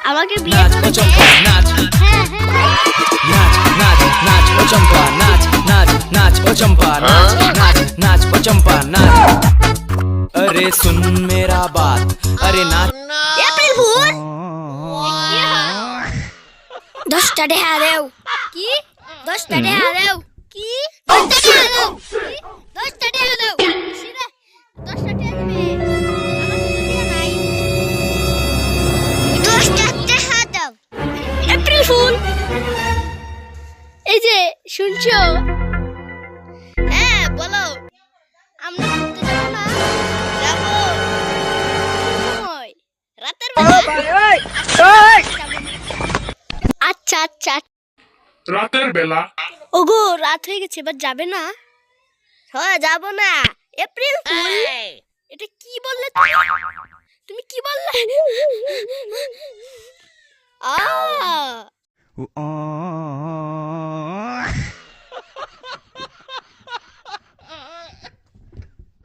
আমাকে বিয়ে নাচ করবে? ও চম্পা নাচ হ্যাঁ হ্যাঁ नाच नाच नाच ओ चंपा नाच नाच नाच ओ चंपा नाच नाच नाच ओ चंपा नाच अरे सुन मेरा बात अरे नाच এপ্রিল ফুল 10টা টাকা দাও কি 10টা টাকা দাও কি 10টা টাকা দাও 10টা টাকা দাও সিরা 10টা টাকা দিবে আমার কাছে টাকা নাই 10টা টাকা দাও এপ্রিল ফুল এই যে শুনছো হ্যাঁ বলো আমরা ঘুরতে যাব না যাব সময় রাতের বেলা আচ্ছা আচ্ছা রাতের বেলা ওগো রাত হয়ে গেছে এবার যাবে না হ্যাঁ যাব না এপ্রিল ফুল এটা কি বললে তুমি কি বললে